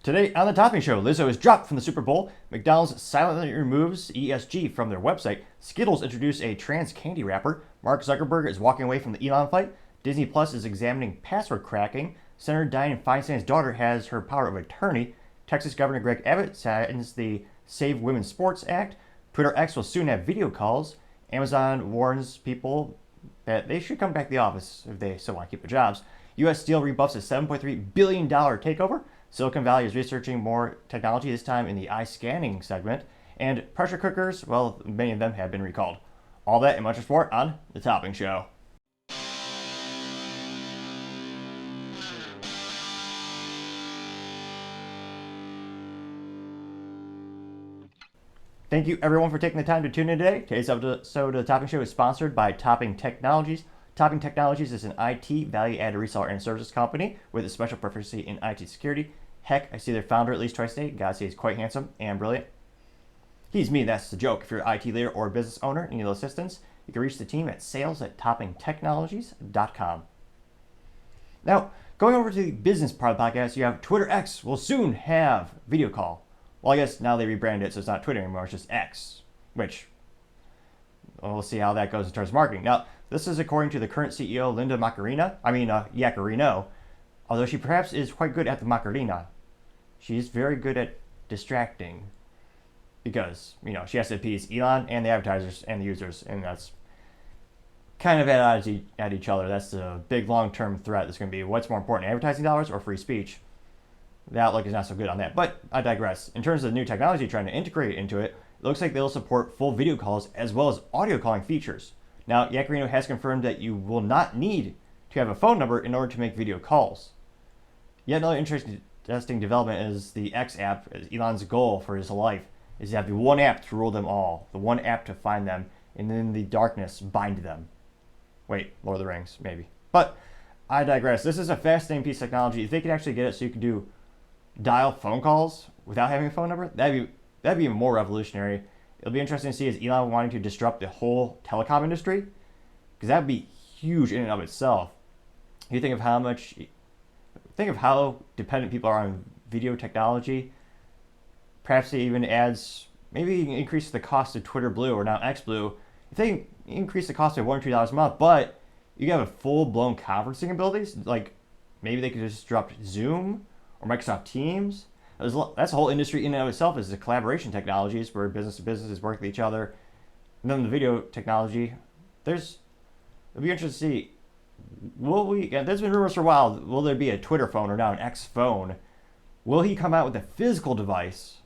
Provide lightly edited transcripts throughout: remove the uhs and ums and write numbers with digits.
Today on the Topping Show, Lizzo is dropped from the Super Bowl, McDonald's silently removes ESG from their website, Skittles introduce a trans candy wrapper, Mark Zuckerberg is walking away from the Elon Fight, Disney Plus is examining password cracking, Senator Diane Feinstein's daughter has her power of attorney, Texas Governor Greg Abbott signs the Save Women's Sports Act, Twitter X will soon have video calls, Amazon warns people that they should come back to the office if they still want to keep their jobs, U.S Steel rebuffs a $7.3 billion takeover, Silicon Valley is researching more technology, this time in the eye scanning segment. And pressure cookers, well, many of them have been recalled. All that and much more on The Topping Show. Thank you, everyone, for taking the time to tune in today. Today's episode of The Topping Show is sponsored by Topping Technologies. Topping Technologies is an IT value-added reseller and services company with a special proficiency in IT security. Heck, I see their founder at least twice a day. Gotta say he's quite handsome and brilliant. He's me, that's the joke. If you're an IT leader or a business owner and need assistance, you can reach the team at sales@toppingtechnologies.com. Now, going over to the business part of the podcast, you have Twitter X will soon have video call. Well, I guess now they rebranded it, so it's not Twitter anymore, it's just X, which we'll see how that goes in terms of marketing. Now, this is according to the current CEO, Linda Yaccarino, although she perhaps is quite good at the Macarena. She's very good at distracting because, she has to appease Elon and the advertisers and the users, and that's kind of at each other. That's the big long-term threat that's going to be what's more important, advertising dollars or free speech? The outlook is not so good on that, but I digress. In terms of the new technology trying to integrate into it, it looks like they'll support full video calls as well as audio calling features. Now, Yaccarino has confirmed that you will not need to have a phone number in order to make video calls. Yet another interesting development is the X app. Elon's goal for his life is to have the one app to rule them all, the one app to find them, and in the darkness bind them. Wait, Lord of the Rings, maybe. But I digress. This is a fascinating piece of technology. If they could actually get it so you could do dial phone calls without having a phone number, that'd be even more revolutionary. It'll be interesting to see is Elon wanting to disrupt the whole telecom industry, because that'd be huge in and of itself. You think of how dependent people are on video technology. Perhaps it even adds, maybe increase the cost of Twitter Blue or now X Blue. If they increase the cost of $1 or $2 a month, but you have a full-blown conferencing abilities, like maybe they could disrupt Zoom or Microsoft Teams. That's a whole industry in and of itself, is the collaboration technologies where business to businesses work with each other. And then the video technology, it'll be interesting to see. There's been rumors for a while, will there be a Twitter phone or now an X phone? Will he come out with a physical device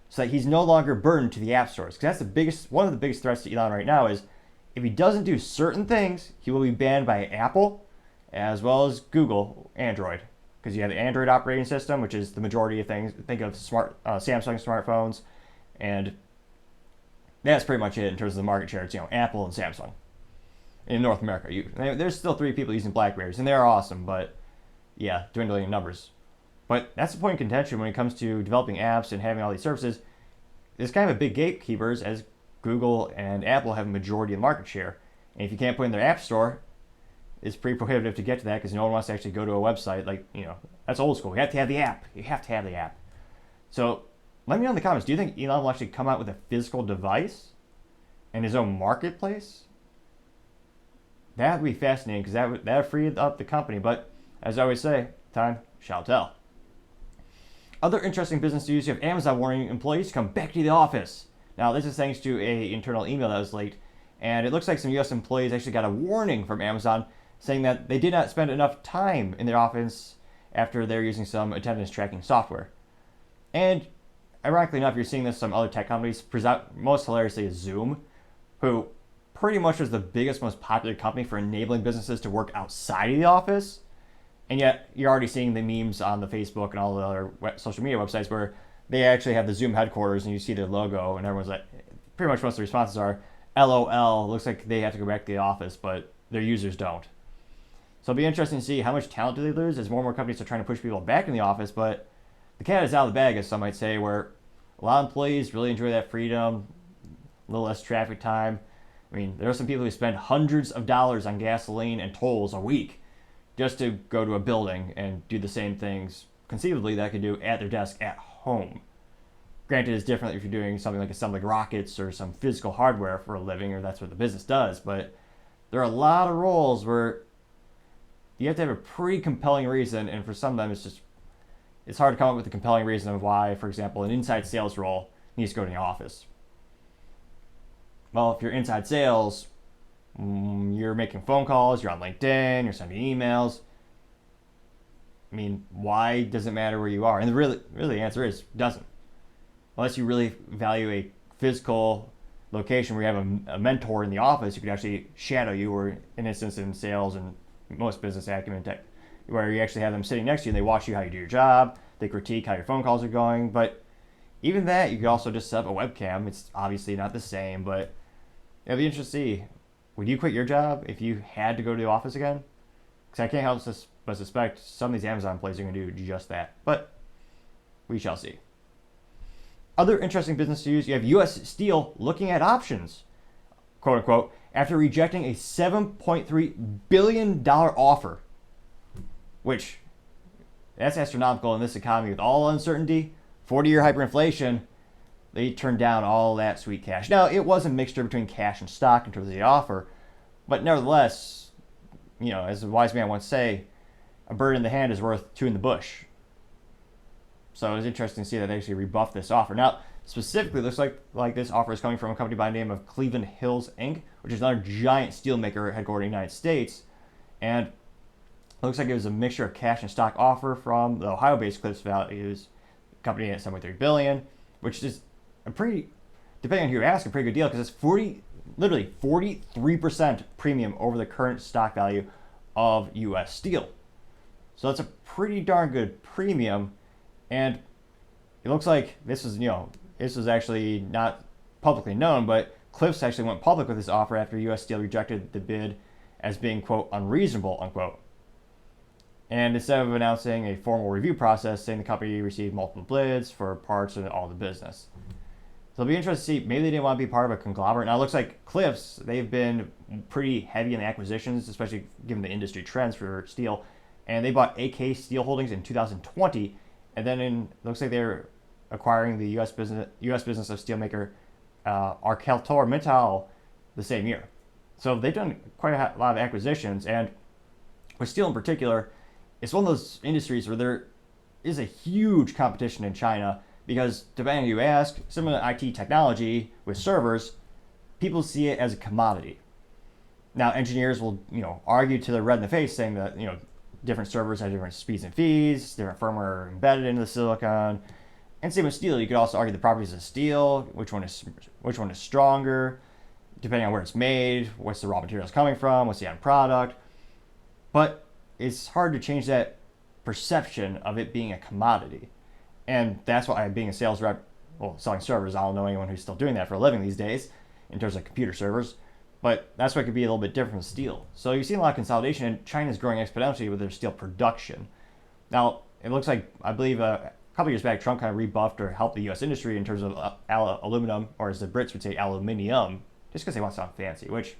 so that he's no longer burdened to the app stores? Because that's one of the biggest threats to Elon right now is if he doesn't do certain things, he will be banned by Apple as well as Google Android. Because you have the Android operating system, which is the majority of things. Think of Samsung smartphones, and that's pretty much it in terms of the market share. It's Apple and Samsung in North America. There's still 3 people using Blackberries, and they are awesome, but yeah, dwindling in numbers. But that's the point of contention when it comes to developing apps and having all these services. There's kind of a big gatekeepers, as Google and Apple have a majority of the market share, and if you can't put in their app store, it's pretty prohibitive to get to that because no one wants to actually go to a website. That's old school. You have to have the app. So let me know in the comments, do you think Elon will actually come out with a physical device and his own marketplace? That would be fascinating because that would free up the company. But as I always say, time shall tell. Other interesting business news, you have Amazon warning employees to come back to the office. Now, this is thanks to an internal email that was leaked. And it looks like some U.S. employees actually got a warning from Amazon saying that they did not spend enough time in their office after they're using some attendance tracking software. And ironically enough, you're seeing this some other tech companies. Most hilariously is Zoom, who pretty much was the biggest, most popular company for enabling businesses to work outside of the office. And yet you're already seeing the memes on the Facebook and all the other social media websites where they actually have the Zoom headquarters and you see their logo and everyone's like, pretty much most of the responses are, LOL, looks like they have to go back to the office, but their users don't. So it'll be interesting to see how much talent do they lose as more and more companies are trying to push people back in the office, but the cat is out of the bag, as some might say, where a lot of employees really enjoy that freedom, a little less traffic time. There are some people who spend hundreds of dollars on gasoline and tolls a week just to go to a building and do the same things conceivably that could do at their desk at home. Granted, it's different if you're doing something like assembling rockets or some physical hardware for a living, or that's what the business does. But there are a lot of roles where you have to have a pretty compelling reason, and for some of them, it's hard to come up with a compelling reason of why, for example, an inside sales role needs to go to the office. Well, if you're inside sales, you're making phone calls, you're on LinkedIn, you're sending emails. I mean, why does it matter where you are? And really the answer is doesn't. Unless you really value a physical location where you have a mentor in the office who could actually shadow you, or an instance in sales and most business acumen tech, where you actually have them sitting next to you and they watch you how you do your job, they critique how your phone calls are going. But even that, you could also just set up a webcam. It's obviously not the same, but it'll be interesting to see. Would you quit your job if you had to go to the office again? Because I can't help but suspect some of these Amazon employees are going to do just that. But we shall see. Other interesting business news, you have U.S. Steel looking at options, quote unquote, after rejecting a $7.3 billion offer, which that's astronomical in this economy with all uncertainty, 40-year hyperinflation. They turned down all that sweet cash. Now, it was a mixture between cash and stock in terms of the offer, but nevertheless, as a wise man once say, a bird in the hand is worth two in the bush. So it was interesting to see that they actually rebuffed this offer. Now, specifically, it looks like this offer is coming from a company by the name of Cleveland Hills Inc., which is another giant steel maker headquartered in the United States. And it looks like it was a mixture of cash and stock offer from the Ohio-based Cliffs Values company at $7.3 billion, which is a pretty, depending on who you ask, a pretty good deal, because it's literally 43% premium over the current stock value of U.S. Steel. So that's a pretty darn good premium. And it looks like this was actually not publicly known, but Cliffs actually went public with this offer after U.S. Steel rejected the bid as being, quote, unreasonable, unquote. And instead of announcing a formal review process, saying the company received multiple bids for parts and all the business. So it'll be interesting to see. Maybe they didn't want to be part of a conglomerate. Now it looks like Cliffs, they've been pretty heavy in the acquisitions, especially given the industry trends for steel. And they bought AK Steel Holdings in 2020. And then it looks like they're acquiring the U.S. business of steelmaker ArcelorMittal the same year. So they've done quite a lot of acquisitions. And with steel in particular, it's one of those industries where there is a huge competition in China because, depending on who you ask, similar to IT technology with servers, people see it as a commodity. Now, engineers will, argue to the red in the face, saying that, different servers have different speeds and feeds, different firmware embedded into the silicon. And same with steel, you could also argue the properties of steel, which one is stronger, depending on where it's made, what's the raw materials coming from, what's the end product. But it's hard to change that perception of it being a commodity. And that's why, being a sales rep, selling servers, I don't know anyone who's still doing that for a living these days in terms of computer servers. But that's why it could be a little bit different from steel. So you've seen a lot of consolidation, and China's growing exponentially with their steel production. Now, it looks like, I believe a couple years back, Trump kind of rebuffed or helped the U.S. industry in terms of aluminum, or as the Brits would say, aluminium, just because they want to sound fancy, which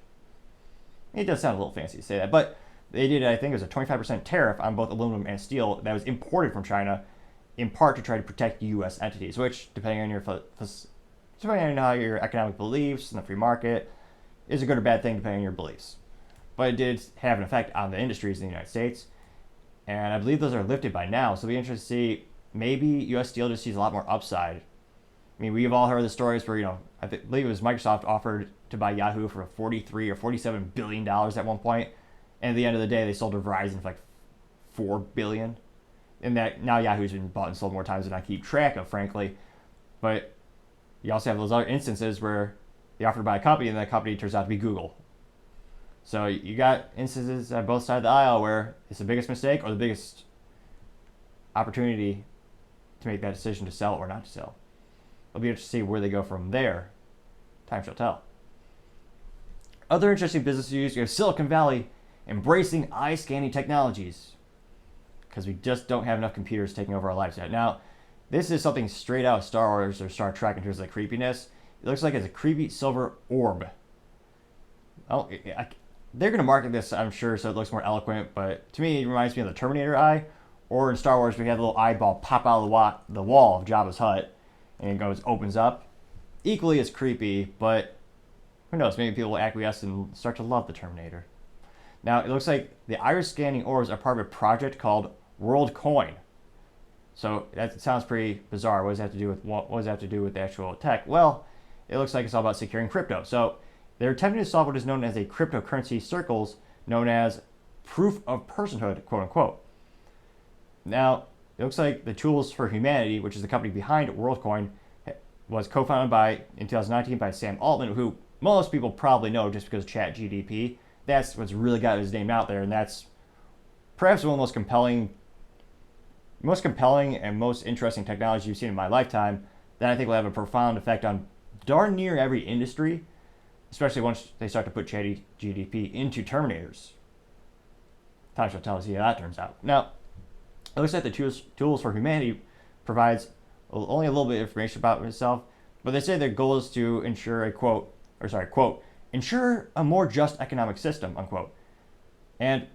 it does sound a little fancy to say that. But they did, I think it was a 25% tariff on both aluminum and steel that was imported from China, in part to try to protect U.S. entities, which, depending on how your economic beliefs and the free market, is a good or bad thing depending on your beliefs. But it did have an effect on the industries in the United States. And I believe those are lifted by now. So it'll be interesting to see, maybe U.S. Steel just sees a lot more upside. I mean, we've all heard the stories where, I believe it was Microsoft offered to buy Yahoo for $43 or $47 billion at one point. And at the end of the day, they sold to Verizon for like $4 billion. And that now Yahoo's been bought and sold more times than I keep track of, frankly. But you also have those other instances where they offered to buy a company, and that company turns out to be Google. So you got instances on both sides of the aisle where it's the biggest mistake or the biggest opportunity to make that decision to sell or not to sell. It'll be interesting to see where they go from there. Time shall tell. Other interesting business news, you have Silicon Valley embracing eye scanning technologies because we just don't have enough computers taking over our lives yet. Now, this is something straight out of Star Wars or Star Trek in terms of the creepiness. It looks like it's a creepy silver orb. They're going to market this, I'm sure, so it looks more eloquent, but to me, it reminds me of the Terminator eye, Or in Star Wars, we have a little eyeball pop out of the wall of Jabba's hut, and it opens up. Equally as creepy, but who knows? Maybe people will acquiesce and start to love the Terminator. Now, it looks like the iris scanning orbs are part of a project called WorldCoin. So that sounds pretty bizarre. What does that have to do with the actual tech? Well, it looks like it's all about securing crypto. So they're attempting to solve what is known as a cryptocurrency circles, known as proof of personhood, quote unquote. Now, it looks like the Tools for Humanity, which is the company behind WorldCoin, was co-founded in 2019 by Sam Altman, who most people probably know just because of ChatGPT. That's what's really got his name out there, and that's perhaps one of the most compelling and most interesting technology you've seen in my lifetime that I think will have a profound effect on darn near every industry, especially once they start to put ChatGPT into Terminators. Time shall tell us how that turns out. Now, it looks like the Tools for Humanity provides only a little bit of information about itself, but they say their goal is to ensure quote, ensure a more just economic system, unquote. And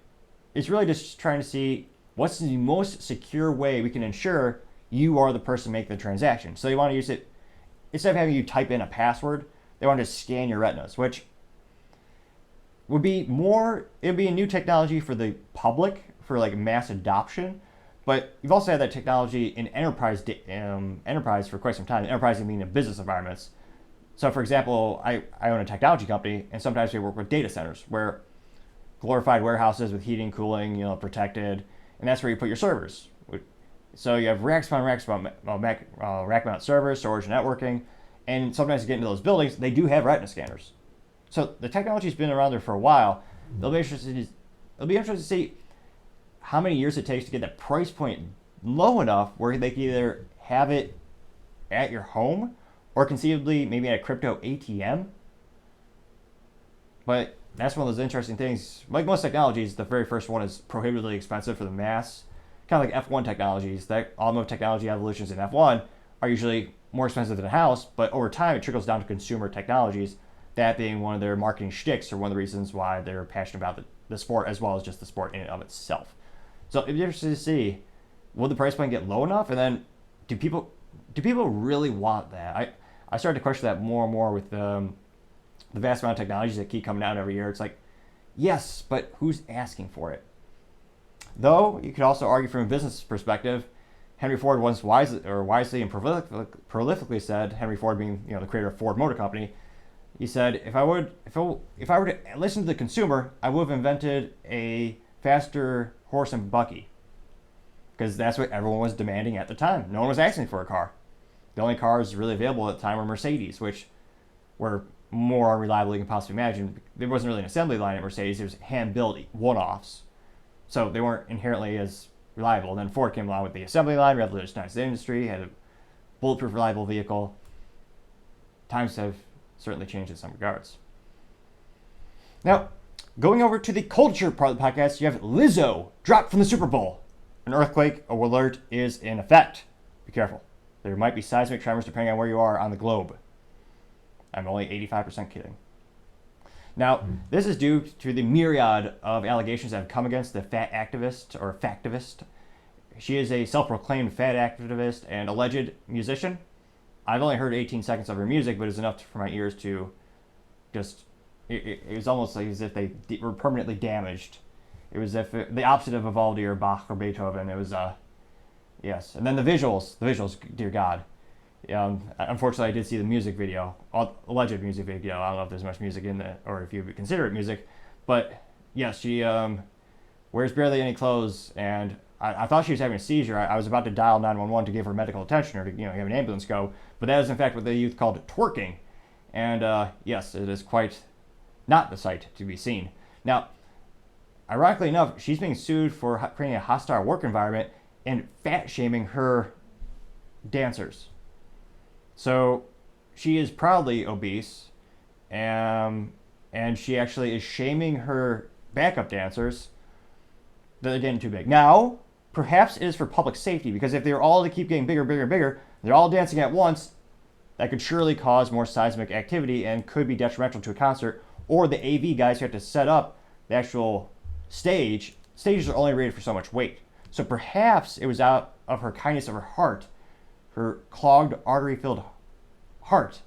it's really just trying to see what's the most secure way we can ensure you are the person making the transaction. So they want to use it, instead of having you type in a password, they want to scan your retinas, which it'd be a new technology for the public, for like mass adoption. But you've also had that technology in enterprise for quite some time. Enterprise, I mean in business environments. So, for example, I own a technology company, and sometimes we work with data centers, where glorified warehouses with heating, cooling, protected, and that's where you put your servers. So you have rack mount servers, storage, and networking, and sometimes you get into those buildings, they do have retina scanners. So the technology's been around there for a while. It'll be interesting to see how many years it takes to get that price point low enough where they can either have it at your home or conceivably maybe at a crypto ATM. But that's one of those interesting things. Like most technologies, the very first one is prohibitively expensive for the mass. Kind of like F1 technologies. That automotive technology evolutions in F1 are usually more expensive than a house, but over time it trickles down to consumer technologies, that being one of their marketing shticks or one of the reasons why they're passionate about the sport as well as just the sport in and of itself. So it'd be interesting to see, will the price point get low enough? And then do people really want that? I started to question that more and more with the vast amount of technologies that keep coming out every year. It's like, yes, but who's asking for it? Though you could also argue from a business perspective, Henry Ford once wisely and prolifically said, Henry Ford being the creator of Ford Motor Company, he said, if I were to listen to the consumer, I would have invented a faster horse and buggy, because that's what everyone was demanding at the time. No one was asking for a car. The only cars really available at the time were Mercedes, which were more unreliable than you can possibly imagine. There wasn't really an assembly line at Mercedes. There was hand-built one-offs. So they weren't inherently as reliable. And then Ford came along with the assembly line, revolutionized the industry, had a bulletproof, reliable vehicle. Times have certainly changed in some regards. Now, going over to the culture part of the podcast, you have Lizzo dropped from the Superbowl. An earthquake alert is in effect. Be careful. There might be seismic tremors depending on where you are on the globe. I'm only 85% kidding. Now, this is due to the myriad of allegations that have come against the fat activist or factivist. She is a self-proclaimed fat activist and alleged musician. I've only heard 18 seconds of her music, but it's enough for my ears to just... It was almost like as if they were permanently damaged. It was as if the opposite of Vivaldi or Bach or Beethoven. It was, yes. And then the visuals, dear God. Unfortunately, I did see the music video, alleged music video. I don't know if there's much music in it, or if you would consider it music. But yes, she wears barely any clothes, and I thought she was having a seizure. I was about to dial 911 to give her medical attention or to have an ambulance go. But that is in fact what the youth called twerking. And yes, it is quite not the sight to be seen. Now, ironically enough, she's being sued for creating a hostile work environment and fat shaming her dancers. So she is proudly obese, and she actually is shaming her backup dancers that they're getting too big. Now, perhaps it is for public safety, because if they're all to keep getting bigger, they're all dancing at once, that could surely cause more seismic activity and could be detrimental to a concert. Or the AV guys who have to set up the actual stage. Stages are only rated for so much weight. So perhaps it was out of her kindness of her heart, her clogged, artery-filled heart,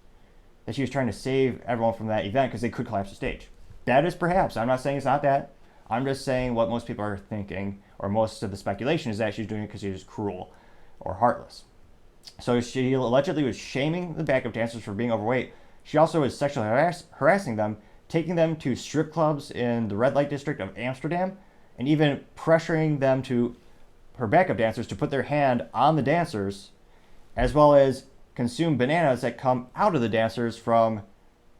that she was trying to save everyone from that event because they could collapse the stage. That is perhaps. I'm not saying it's not that. I'm just saying what most people are thinking, or most of the speculation is that she's doing it because she was cruel or heartless. So she allegedly was shaming the backup dancers for being overweight. She also was sexually harassing them, taking them to strip clubs in the red light district of Amsterdam, and even pressuring them to, her backup dancers, to put their hand on the dancers, as well as consume bananas that come out of the dancers from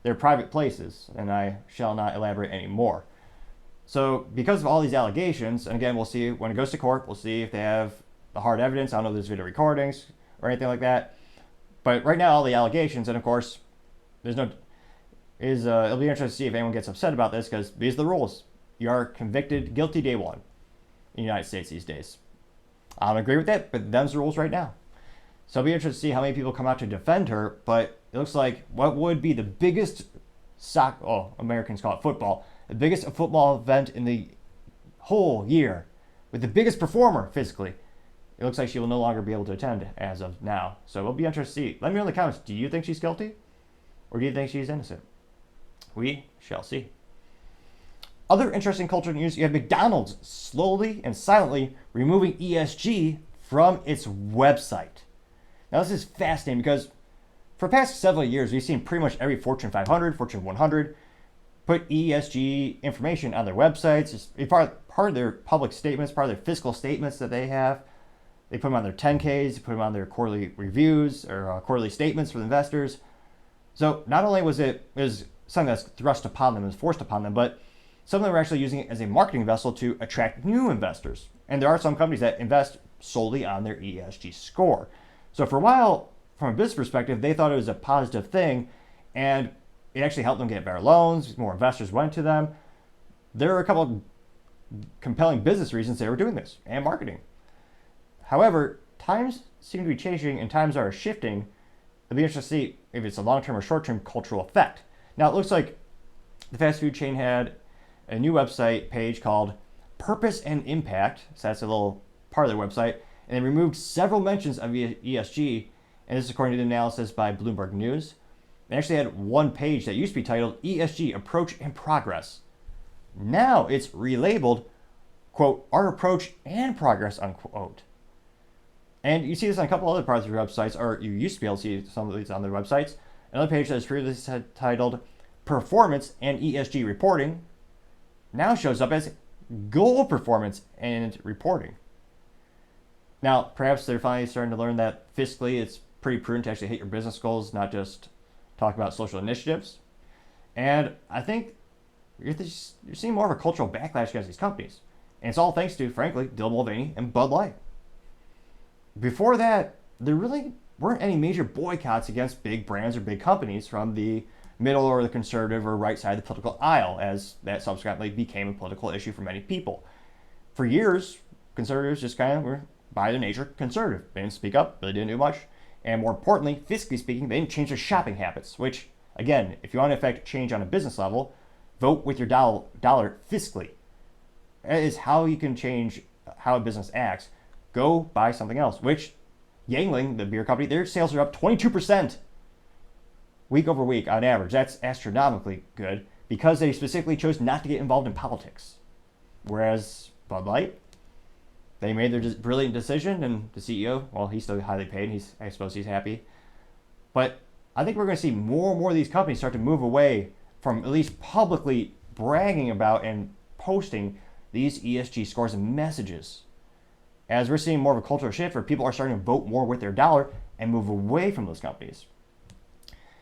their private places. And I shall not elaborate anymore. So because of all these allegations, and again, we'll see when it goes to court, we'll see if they have the hard evidence. I don't know if there's video recordings or anything like that. But right now, all the allegations, and of course, it'll be interesting to see if anyone gets upset about this, because these are the rules. You are convicted guilty day one in the United States these days. I don't agree with that, but them's the rules right now. So it'll be interesting to see how many people come out to defend her, but it looks like what would be the biggest Americans call it football, the biggest football event in the whole year, with the biggest performer physically, it looks like she will no longer be able to attend as of now. So it'll be interesting to see. Let me know in the comments, do you think she's guilty? Or do you think she's innocent? We shall see. Other interesting cultural news, you have McDonald's slowly and silently removing ESG from its website. Now this is fascinating because for the past several years, we've seen pretty much every Fortune 500, Fortune 100 put ESG information on their websites. It's part of their public statements, part of their fiscal statements that they have. They put them on their 10Ks, they put them on their quarterly reviews or quarterly statements for the investors. So not only was it something that's thrust upon them, is forced upon them, but some of them are actually using it as a marketing vessel to attract new investors. And there are some companies that invest solely on their ESG score. So for a while, from a business perspective, they thought it was a positive thing, and it actually helped them get better loans. More investors went to them. There are a couple of compelling business reasons they were doing this, and marketing. However, times seem to be changing and times are shifting. It'll be interesting to see if it's a long-term or short-term cultural effect. Now, it looks like the fast food chain had a new website page called Purpose and Impact. So that's a little part of their website. And they removed several mentions of ESG. And this is according to the analysis by Bloomberg News. They actually had one page that used to be titled ESG Approach and Progress. Now it's relabeled, quote, Our Approach and Progress, unquote. And you see this on a couple other parts of your websites, or you used to be able to see some of these on their websites. Another page that was previously titled Performance and ESG Reporting now shows up as Goal Performance and Reporting. Now, perhaps they're finally starting to learn that fiscally it's pretty prudent to actually hit your business goals, not just talk about social initiatives. And I think you're seeing more of a cultural backlash against these companies. And it's all thanks to, frankly, Dylan Mulvaney and Bud Light. Before that, there really weren't any major boycotts against big brands or big companies from the middle or the conservative or right side of the political aisle, as that subsequently became a political issue for many people. For years, conservatives just kind of were, by their nature, conservative. They didn't speak up, really didn't do much. And more importantly, fiscally speaking, they didn't change their shopping habits, which, again, if you want to affect change on a business level, vote with your dollar fiscally. That is how you can change how a business acts. Go buy something else, which Yangling, the beer company, their sales are up 22% week over week on average. That's astronomically good because they specifically chose not to get involved in politics. Whereas Bud Light, they made their brilliant decision, and the CEO, well, he's still highly paid. I suppose he's happy. But I think we're going to see more and more of these companies start to move away from at least publicly bragging about and posting these ESG scores and messages, as we're seeing more of a cultural shift where people are starting to vote more with their dollar and move away from those companies.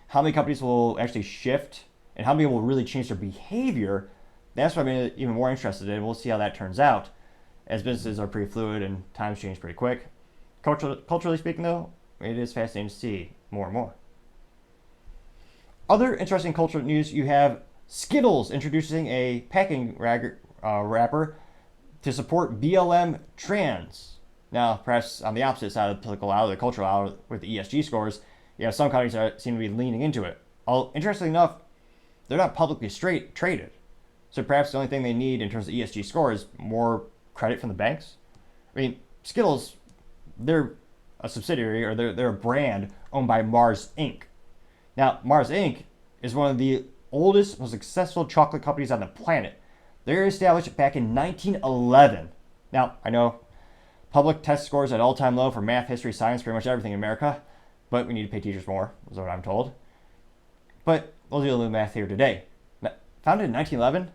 How many companies will actually shift and how many will really change their behavior? That's what I'm even more interested in. We'll see how that turns out, as businesses are pretty fluid and times change pretty quick. Culturally speaking, though, it is fascinating to see more and more. Other interesting cultural news, you have Skittles introducing a packing wrapper to support BLM trans. Now, perhaps on the opposite side of the political aisle, the cultural aisle, with the ESG scores, you have some companies that seem to be leaning into it. Interestingly enough, they're not publicly traded. So perhaps the only thing they need in terms of ESG score is more credit from the banks, I mean, Skittles, they're a subsidiary or they're a brand owned by Mars Inc. Now, Mars Inc. is one of the oldest, most successful chocolate companies on the planet. They were established back in 1911. Now, I know public test scores at all-time low for math, history, science, pretty much everything in America, but we need to pay teachers more, is what I'm told. But we'll do a little math here today. Now, founded in 1911,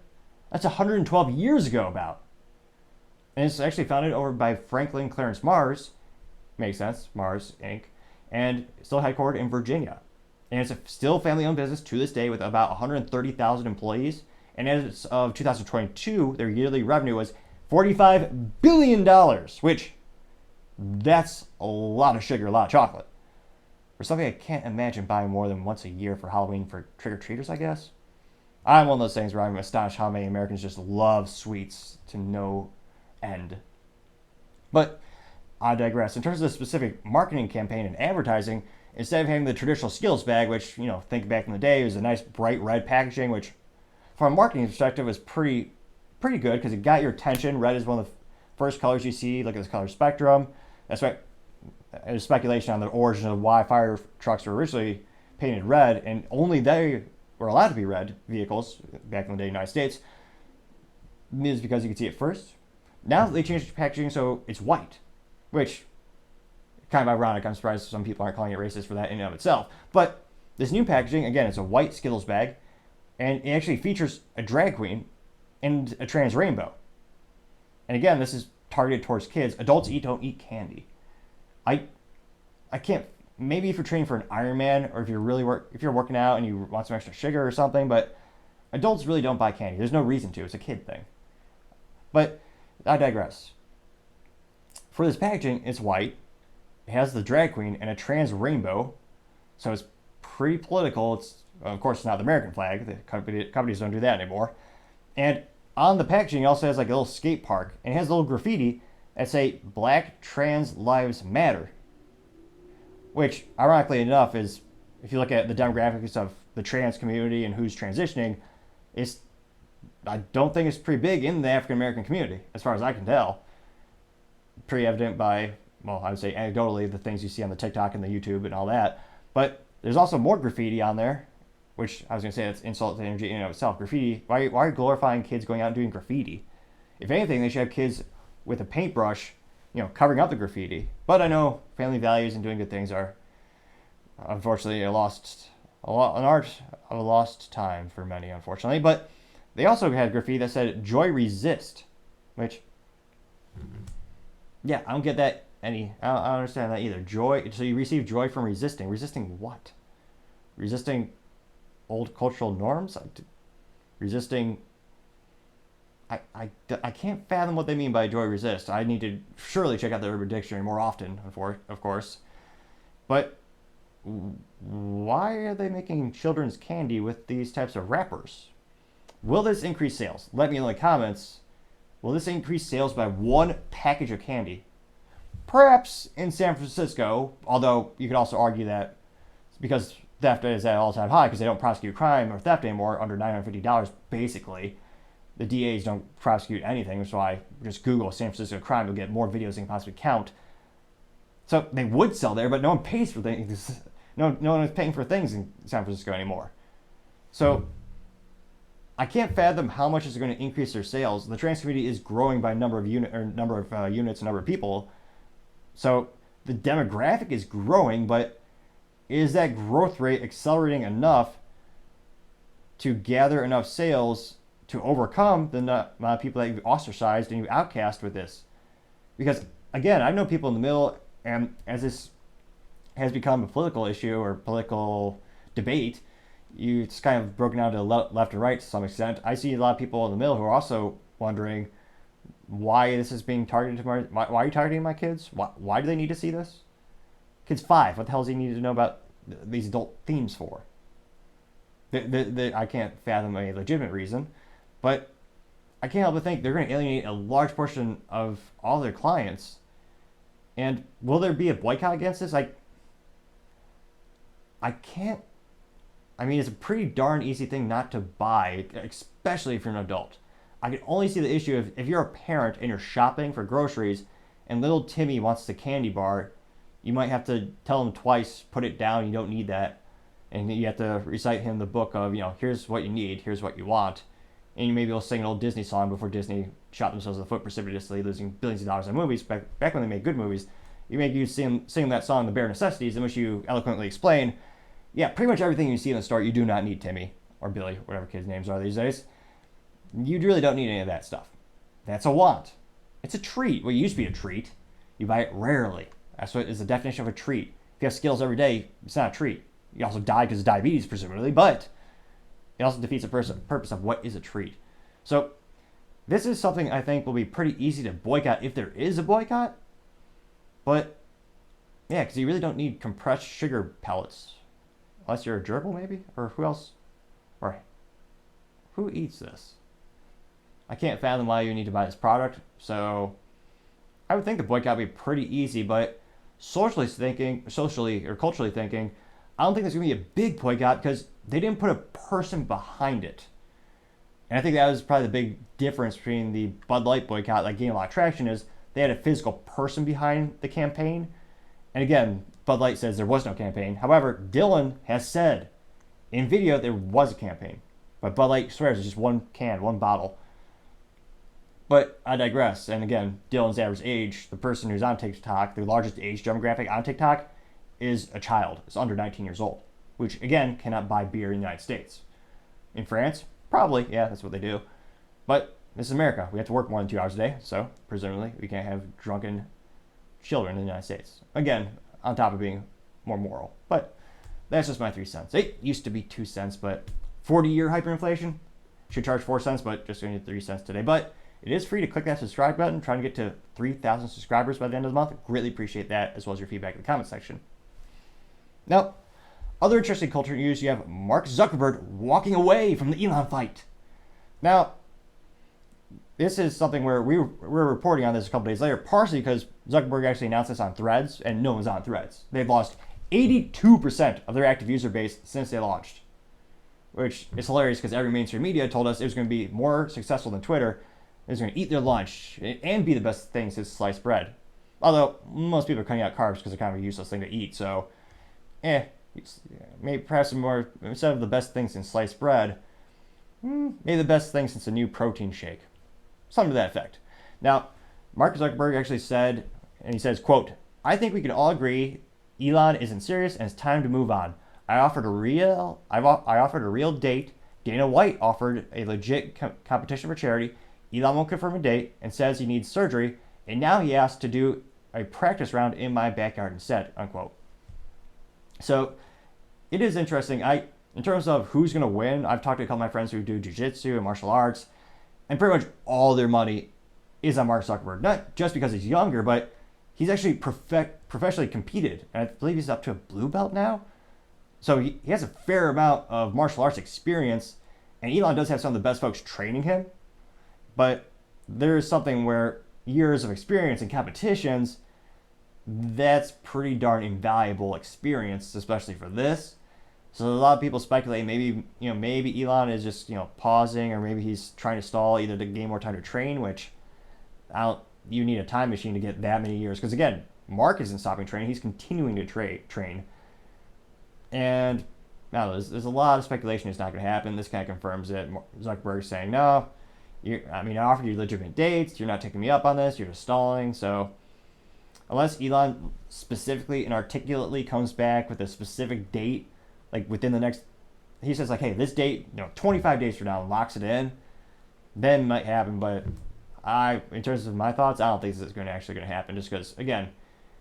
that's 112 years ago about. And it's actually founded over by Franklin Clarence Mars, makes sense, Mars Inc., and still headquartered in Virginia. And it's a still family-owned business to this day with about 130,000 employees. And as of 2022, their yearly revenue was $45 billion, which that's a lot of sugar, a lot of chocolate. For something I can't imagine buying more than once a year for Halloween for trick-or-treaters, I guess. I'm one of those things where I'm astonished how many Americans just love sweets to no end. But I digress. In terms of the specific marketing campaign and advertising, instead of having the traditional Skittles bag, which, think back in the day, it was a nice bright red packaging, which from a marketing perspective was pretty good because it got your attention. Red is one of the first colors you see. Look at this color spectrum. That's right. There's speculation on the origin of why fire trucks were originally painted red, and only they were allowed to be red vehicles back in the day in the United States. It is because you could see it first. Now they changed the packaging so it's white, which kind of ironic. I'm surprised some people aren't calling it racist for that in and of itself. But this new packaging, again, it's a white Skittles bag, and it actually features a drag queen and a trans rainbow. And again, this is targeted towards kids. Adults don't eat candy. I can't. Maybe if you're training for an Ironman, or if you're working out and you want some extra sugar or something, but adults really don't buy candy. There's no reason to. It's a kid thing. But I digress. For this packaging, it's white. It has the drag queen and a trans rainbow, so it's pretty political. It's of course it's not the American flag. The companies don't do that anymore. And on the packaging, it also has like a little skate park, and it has a little graffiti that say "Black Trans Lives Matter," which, ironically enough, is if you look at the demographics of the trans community and who's transitioning, I don't think it's pretty big in the African American community, as far as I can tell. Pretty evident by, well, I would say anecdotally, the things you see on the TikTok and the YouTube and all that. But there's also more graffiti on there, which I was going to say that's insult to energy in and of itself. Graffiti, why are you glorifying kids going out and doing graffiti? If anything, they should have kids with a paintbrush, covering up the graffiti. But I know family values and doing good things are, unfortunately, an art of a lost time for many, unfortunately. But they also had graffiti that said "Joy Resist," which, yeah, I don't get that I don't understand that either. Joy, so you receive joy from resisting. Resisting what? Resisting old cultural norms? Resisting... I can't fathom what they mean by joy resist. I need to surely check out the Urban Dictionary more often, of course. But why are they making children's candy with these types of wrappers? Will this increase sales? Let me know in the comments. Will this increase sales by one package of candy? Perhaps in San Francisco, although you could also argue that it's because theft is at an all-time high because they don't prosecute crime or theft anymore under $950, basically. The DAs don't prosecute anything, so I just Google San Francisco crime, you'll get more videos than you can possibly count. So they would sell there, but no one pays for things. No one is paying for things in San Francisco anymore. So I can't fathom how much is going to increase their sales. The trans community is growing by number of units, number of people. So the demographic is growing, but is that growth rate accelerating enough to gather enough sales to overcome the amount of people that you've ostracized and you've outcast with this? Because, again, I know people in the middle, and as this has become a political issue or political debate, it's kind of broken down to left and right to some extent. I see a lot of people in the middle who are also wondering why this is being targeted to why are you targeting my kids? Why do they need to see this? Kid's 5. What the hell does he need to know about these adult themes for? I can't fathom a legitimate reason. But I can't help but think they're going to alienate a large portion of all their clients. And will there be a boycott against this? I can't. I mean, it's a pretty darn easy thing not to buy, especially if you're an adult. I can only see the issue if you're a parent and you're shopping for groceries and little Timmy wants the candy bar, you might have to tell him twice, put it down, you don't need that. And you have to recite him the book of, here's what you need, here's what you want. And maybe he'll sing an old Disney song before Disney shot themselves in the foot precipitously, losing billions of dollars on movies. Back when they made good movies, you make you sing that song, The Bare Necessities, in which you eloquently explain, yeah, pretty much everything you see in the store, you do not need Timmy or Billy, whatever kids' names are these days. You really don't need any of that stuff. That's a want. It's a treat. Well, it used to be a treat. You buy it rarely. That's what is the definition of a treat. If you have Skittles every day, it's not a treat. You also die because of diabetes, presumably, but it also defeats the purpose of what is a treat. So this is something I think will be pretty easy to boycott if there is a boycott. But yeah, because you really don't need compressed sugar pellets. Unless you're a gerbil, maybe? Or who else? Or who eats this? I can't fathom why you need to buy this product. So I would think the boycott would be pretty easy, but socially or culturally thinking, I don't think there's going to be a big boycott because they didn't put a person behind it. And I think that was probably the big difference between the Bud Light boycott that gained a lot of traction is they had a physical person behind the campaign. And again, Bud Light says there was no campaign. However, Dylan has said in video there was a campaign. But Bud Light swears it's just one can, one bottle. But I digress. And again, Dylan's average age, the person who's on TikTok, the largest age demographic on TikTok, is a child. It's under 19 years old, which again cannot buy beer in the United States. In France, probably, yeah, that's what they do. But this is America. We have to work more than 2 hours a day, so presumably we can't have drunken children in the United States. Again, on top of being more moral. But that's just my 3 cents. It used to be 2 cents, but 40-year hyperinflation should charge 4 cents, but just only 3 cents today. But it is free to click that subscribe button. Trying to get to 3,000 subscribers by the end of the month. Greatly appreciate that, as well as your feedback in the comment section. Now, other interesting culture news, you have Mark Zuckerberg walking away from the Elon Fight. Now, this is something where we're reporting on this a couple days later, partially because Zuckerberg actually announced this on Threads, and no one's on Threads. They've lost 82% of their active user base since they launched, which is hilarious because every mainstream media told us it was going to be more successful than Twitter. It was going to eat their lunch and be the best thing since sliced bread. Although most people are cutting out carbs because they're kind of a useless thing to eat, so maybe perhaps more, instead of the best thing since sliced bread, maybe the best thing since a new protein shake. Something to that effect. Now, Mark Zuckerberg actually said, and he says, quote, "I think we can all agree Elon isn't serious and it's time to move on. I offered a real date. Dana White offered a legit competition for charity. Elon won't confirm a date and says he needs surgery, and now he asked to do a practice round in my backyard instead," unquote. So it is interesting. In terms of who's going to win, I've talked to a couple of my friends who do jiu-jitsu and martial arts, and pretty much all their money is on Mark Zuckerberg. Not just because he's younger, but he's actually professionally competed, and I believe he's up to a blue belt now. So he has a fair amount of martial arts experience, and Elon does have some of the best folks training him. But there is something where years of experience in competitions, that's pretty darn invaluable experience, especially for this. So a lot of people speculate maybe Elon is just pausing, or maybe he's trying to stall either to gain more time to train, which you need a time machine to get that many years. Because again, Mark isn't stopping training; he's continuing to train. And now there's a lot of speculation it's not going to happen. This kind of confirms it. Zuckerberg's saying no. I offered you legitimate dates. You're not taking me up on this. You're just stalling. So unless Elon specifically and articulately comes back with a specific date, like within the next, he says like, hey, this date, 25 days from now, and locks it in, then it might happen. But in terms of my thoughts, I don't think this is actually going to happen, just because, again,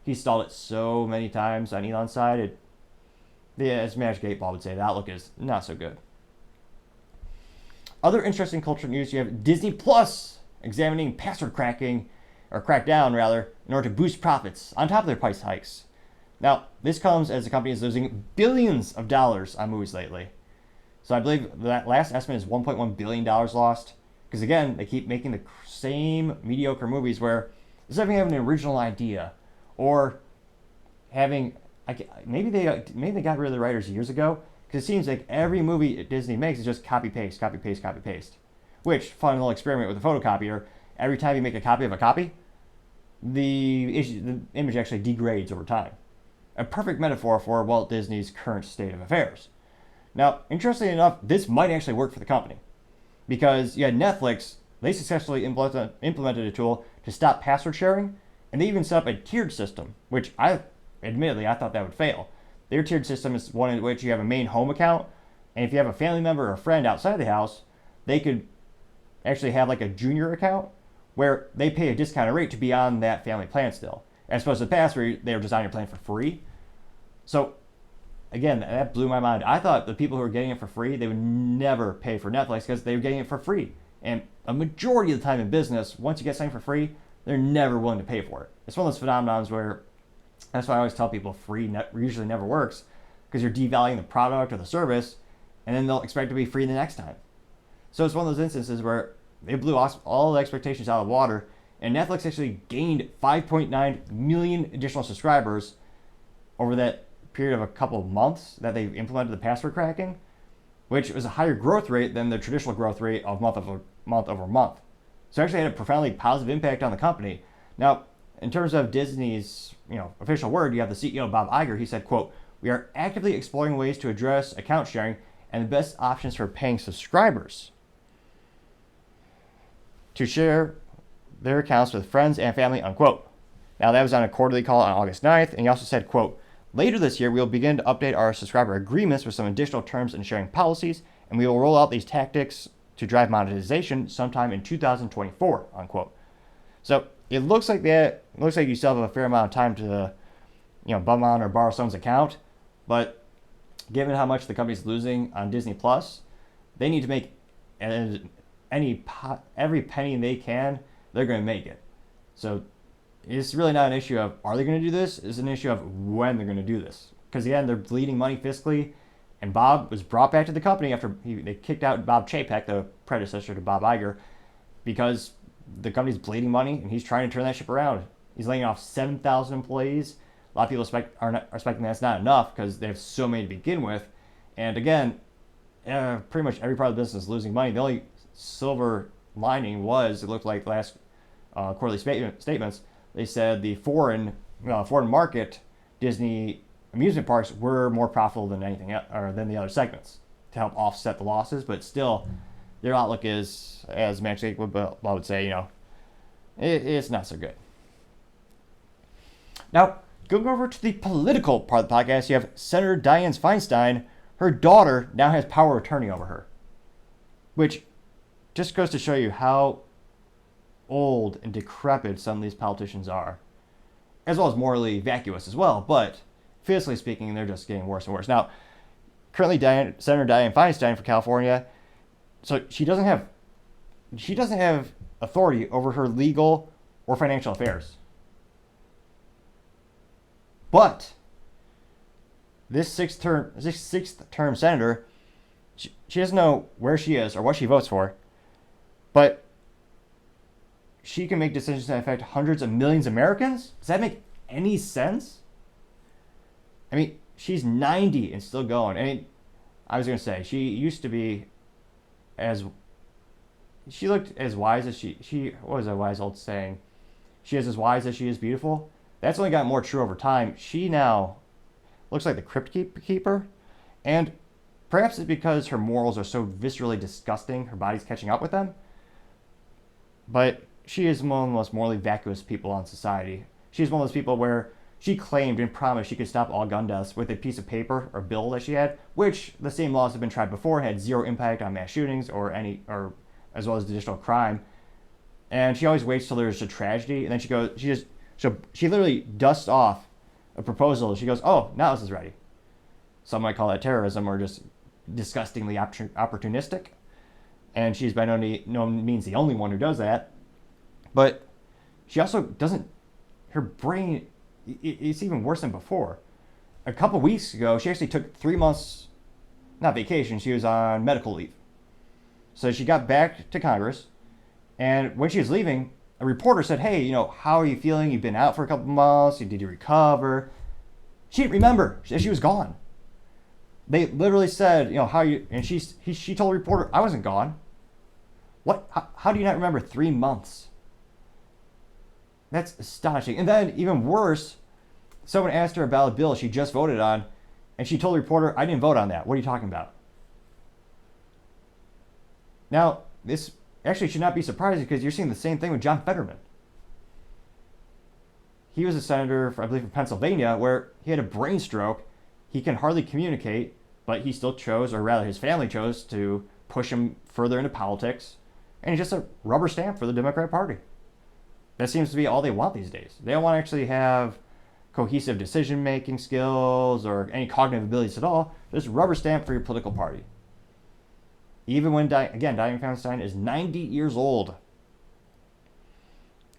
he stalled it so many times on Elon's side. As Magic 8 Ball would say, the outlook is not so good. Other interesting culture news, you have Disney Plus examining password crackdown in order to boost profits on top of their price hikes. Now, this comes as the company is losing billions of dollars on movies lately. So I believe that last estimate is $1.1 billion lost. Because again, they keep making the same mediocre movies where instead of having an original idea or having, maybe they got rid of the writers years ago. Because it seems like every movie Disney makes is just copy paste, copy paste, copy paste. Which, fun little experiment with a photocopier, every time you make a copy of a copy, the image actually degrades over time. A perfect metaphor for Walt Disney's current state of affairs. Now, interestingly enough, this might actually work for the company because you had Netflix, they successfully implemented a tool to stop password sharing, and they even set up a tiered system, which I thought that would fail. Their tiered system is one in which you have a main home account, and if you have a family member or a friend outside the house, they could actually have like a junior account where they pay a discounted rate to be on that family plan still, as opposed to the past where they were just on your plan for free. So again, that blew my mind. I thought the people who were getting it for free, they would never pay for Netflix because they were getting it for free. And a majority of the time in business, once you get something for free, they're never willing to pay for it. It's one of those phenomenons where, that's why I always tell people free usually never works, because you're devaluing the product or the service, and then they'll expect it to be free the next time. So it's one of those instances where they blew all the expectations out of the water, and Netflix actually gained 5.9 million additional subscribers over that period of a couple of months that they've implemented the password cracking, which was a higher growth rate than the traditional growth rate of month over month. So it actually had a profoundly positive impact on the company. Now, in terms of Disney's official word, you have the CEO, Bob Iger. He said, quote, "We are actively exploring ways to address account sharing and the best options for paying subscribers to share their accounts with friends and family," unquote. Now, that was on a quarterly call on August 9th, and he also said, quote, "Later this year, we will begin to update our subscriber agreements with some additional terms and sharing policies, and we will roll out these tactics to drive monetization sometime in 2024, unquote. So it looks like you still have a fair amount of time to, bum on or borrow someone's account, but given how much the company's losing on Disney Plus, they need to make every penny they can. They're going to make it. So it's really not an issue of are they going to do this? It's an issue of when they're going to do this. Because again, they're bleeding money fiscally, and Bob was brought back to the company after they kicked out Bob Chapek, the predecessor to Bob Iger, because the company's bleeding money, and he's trying to turn that ship around. He's laying off 7,000 employees. A lot of people are expecting that's not enough because they have so many to begin with. And again, pretty much every part of the business is losing money. The only silver lining was, it looked like last quarterly statements, they said the foreign market Disney amusement parks were more profitable than anything or than the other segments to help offset the losses. But still, their outlook is, as Max would say, it's not so good. Now, going over to the political part of the podcast, you have Senator Diane Feinstein. Her daughter now has power of attorney over her, which just goes to show you how old and decrepit some of these politicians are, as well as morally vacuous as well. But physically speaking, they're just getting worse and worse. Now, currently, Senator Diane Feinstein for California, so she doesn't have authority over her legal or financial affairs. But this sixth term senator, she doesn't know where she is or what she votes for, but she can make decisions that affect hundreds of millions of Americans? Does that make any sense? I mean, she's 90 and still going. I mean, I was going to say, she used to be she looked as wise as what was a wise old saying? She is as wise as she is beautiful. That's only gotten more true over time. She now looks like the crypt keeper. And perhaps it's because her morals are so viscerally disgusting, her body's catching up with them. But she is one of the most morally vacuous people in society. She's one of those people where she claimed and promised she could stop all gun deaths with a piece of paper or bill that she had, which the same laws have been tried before, had zero impact on mass shootings or as well as additional crime. And she always waits till there's a tragedy, and then she literally dusts off a proposal. She goes, "Oh, now this is ready." Some might call that terrorism or just disgustingly opportunistic. And she's by no means the only one who does that. But she also doesn't, her brain, it's even worse than before. A couple weeks ago, she actually took 3 months, not vacation, she was on medical leave. So she got back to Congress, and when she was leaving, a reporter said, "Hey, how are you feeling? You've been out for a couple months. Did you recover?" She didn't remember. She was gone. They literally said, "How are you?" And she told the reporter, "I wasn't gone." What? How do you not remember 3 months? That's astonishing. And then, even worse, someone asked her about a bill she just voted on, and she told the reporter, I didn't vote on that. What are you talking about? Now, this actually should not be surprising because you're seeing the same thing with John Fetterman. He was a senator, I believe, from Pennsylvania, where he had a brain stroke. He can hardly communicate, but he still chose, or rather his family chose, to push him further into politics. And he's just a rubber stamp for the Democratic Party. That seems to be all they want these days. They don't want to actually have cohesive decision-making skills or any cognitive abilities at all. Just rubber stamp for your political party. Even when, Diane Feinstein is 90 years old.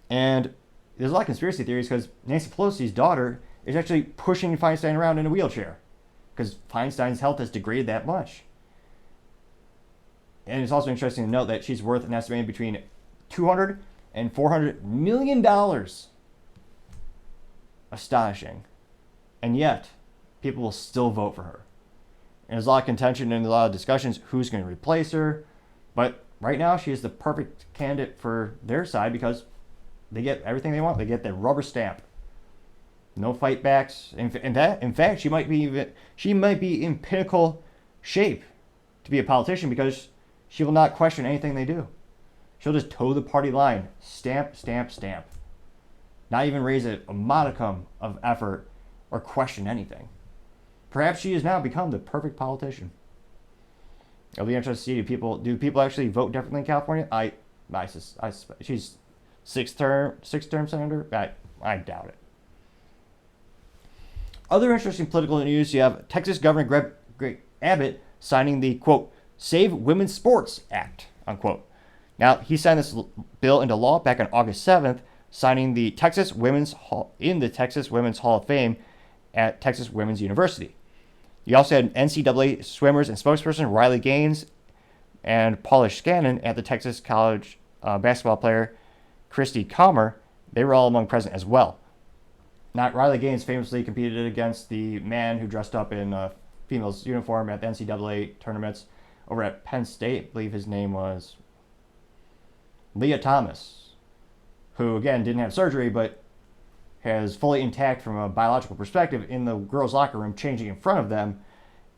And there's a lot of conspiracy theories because Nancy Pelosi's daughter is actually pushing Feinstein around in a wheelchair because Feinstein's health has degraded that much. And it's also interesting to note that she's worth an estimated between $200 and $400 million. Astonishing. And yet, people will still vote for her. And there's a lot of contention and a lot of discussions who's going to replace her. But right now, she is the perfect candidate for their side because they get everything they want. They get that rubber stamp. No fight backs. In fact, she might be in pinnacle shape to be a politician because she will not question anything they do. She'll just toe the party line. Stamp, stamp, stamp. Not even raise a modicum of effort or question anything. Perhaps she has now become the perfect politician. It'll be interesting to see do people actually vote differently in California? I she's sixth term senator. I doubt it. Other interesting political news: you have Texas Governor Greg Abbott signing the quote Save Women's Sports Act unquote. Now he signed this bill into law back on August 7th, signing the Texas Women's Hall of Fame at Texas Women's University. You also had NCAA swimmers and spokesperson Riley Gaines and Polish Scannon at the Texas College basketball player Christy Comer. They were all among present as well. Now, Riley Gaines famously competed against the man who dressed up in a female's uniform at the NCAA tournaments over at Penn State. I believe his name was Leah Thomas, who, again, didn't have surgery, but has fully intact from a biological perspective in the girls' locker room, changing in front of them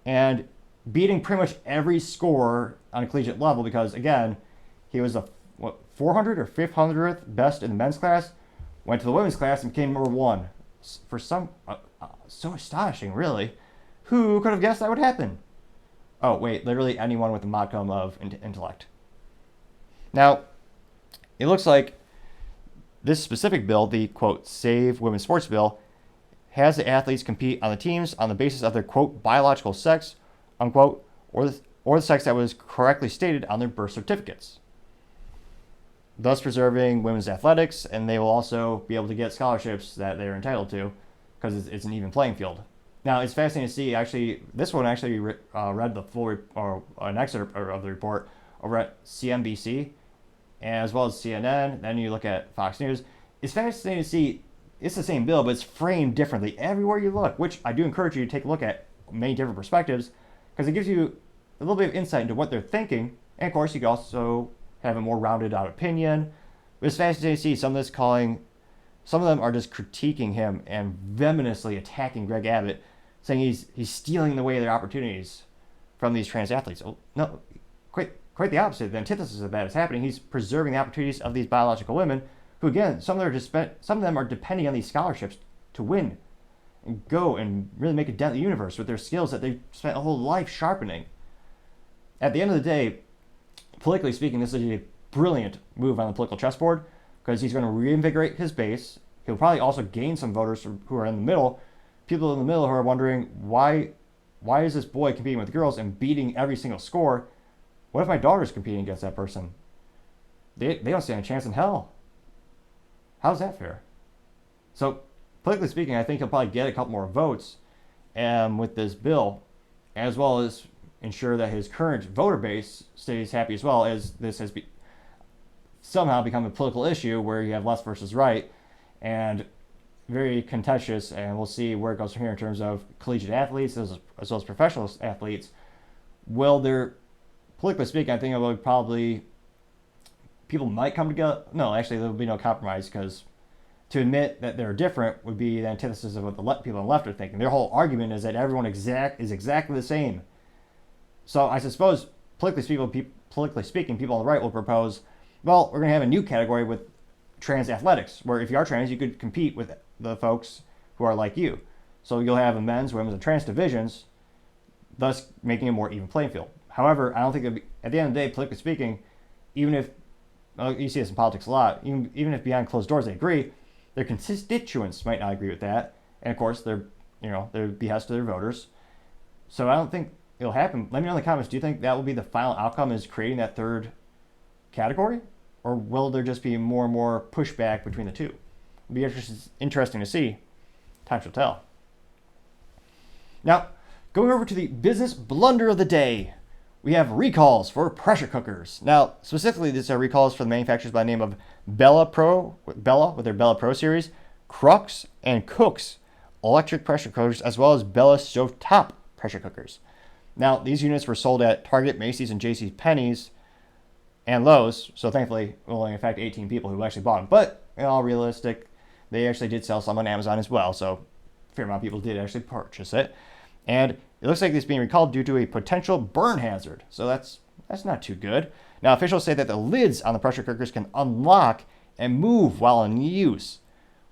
and beating pretty much every score on a collegiate level because, again, he was the 400 or 500th best in the men's class, went to the women's class and became number one. For some, so astonishing, really. Who could have guessed that would happen? Oh, wait, literally anyone with a modicum of intellect. Now, it looks like this specific bill, the, quote, Save Women's Sports Bill, has the athletes compete on the teams on the basis of their, quote, biological sex, unquote, or the sex that was correctly stated on their birth certificates, thus preserving women's athletics, and they will also be able to get scholarships that they're entitled to because it's an even playing field. Now, it's fascinating to see, actually, this one actually read the full, or an excerpt of the report over at CNBC, as well as CNN. Then you look at Fox News. It's fascinating to see it's the same bill, but it's framed differently everywhere you look, which I do encourage you to take a look at many different perspectives because it gives you a little bit of insight into what they're thinking. And of course, you can also have a more rounded out opinion. But it's fascinating to see some of them are just critiquing him and venomously attacking Greg Abbott, saying he's stealing away their opportunities from these trans athletes. Oh, no, quite the opposite. The antithesis of that is happening. He's preserving the opportunities of these biological women who, again, some of them are depending on these scholarships to win and go and really make a dent in the universe with their skills that they've spent a whole life sharpening. At the end of the day, politically speaking, this is a brilliant move on the political chessboard because he's going to reinvigorate his base. He'll probably also gain some voters who are in the middle, people in the middle who are wondering, why is this boy competing with girls and beating every single score? What if my daughter's competing against that person? They don't stand a chance in hell. How's that fair? So, politically speaking, I think he'll probably get a couple more votes with this bill, as well as ensure that his current voter base stays happy as well, as this has somehow become a political issue where you have left versus right and very contentious, and we'll see where it goes from here in terms of collegiate athletes as well as professional athletes. Politically speaking, I think it will probably, people might come together. No, actually, there will be no compromise because to admit that they're different would be the antithesis of what the people on the left are thinking. Their whole argument is that everyone is exactly the same. So I suppose, politically speaking, people on the right will propose, well, we're going to have a new category with trans athletics, where if you are trans, you could compete with the folks who are like you. So you'll have a men's, women's, and trans divisions, thus making a more even playing field. However, I don't think at the end of the day, politically speaking, even if, you see this in politics a lot, even if behind closed doors they agree, their constituents might not agree with that, and of course their behest to their voters. So I don't think it'll happen. Let me know in the comments. Do you think that will be the final outcome, is creating that third category, or will there just be more and more pushback between the two? It'll be interesting to see. Time shall tell. Now, going over to the business blunder of the day, we have recalls for pressure cookers. Now, specifically, these are recalls for the manufacturers by the name of Bella with their Bella Pro series, Crux and Cooks electric pressure cookers, as well as Bella stovetop pressure cookers. Now, these units were sold at Target, Macy's, and JCPenney's and Lowe's, so thankfully it will only affect 18 people who actually bought them. But in all realistic, they actually did sell some on Amazon as well, so a fair amount of people did actually purchase it. And it looks like it's being recalled due to a potential burn hazard, so that's not too good. Now, officials say that the lids on the pressure cookers can unlock and move while in use,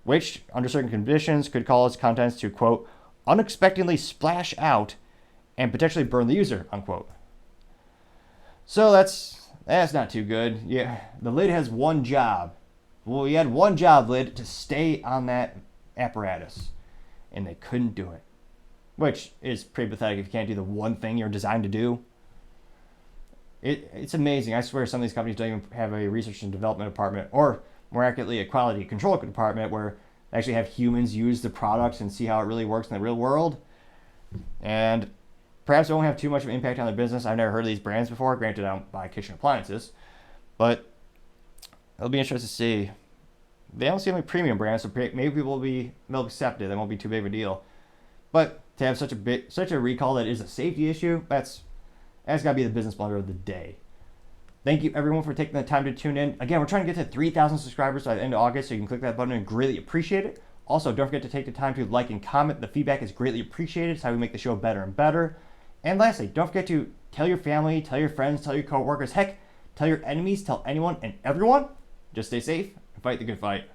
which, under certain conditions, could cause contents to, quote, unexpectedly splash out and potentially burn the user, unquote. So that's not too good. Yeah, the lid has one job. Well, you had one job, lid, to stay on that apparatus, and they couldn't do it, which is pretty pathetic if you can't do the one thing you're designed to do. It's amazing. I swear some of these companies don't even have a research and development department, or more accurately, a quality control department where they actually have humans use the products and see how it really works in the real world. And perhaps it won't have too much of an impact on their business. I've never heard of these brands before. Granted, I don't buy kitchen appliances, but it'll be interesting to see. They don't seem like premium brands, so maybe people they'll accept it. That won't be too big of a deal. But to have such a recall that is a safety issue, that's got to be the business blunder of the day. Thank you, everyone, for taking the time to tune in. Again, we're trying to get to 3,000 subscribers by the end of August, so you can click that button and greatly appreciate it. Also, don't forget to take the time to like and comment. The feedback is greatly appreciated. It's how we make the show better and better. And lastly, don't forget to tell your family, tell your friends, tell your coworkers, heck, tell your enemies, tell anyone and everyone. Just stay safe and fight the good fight.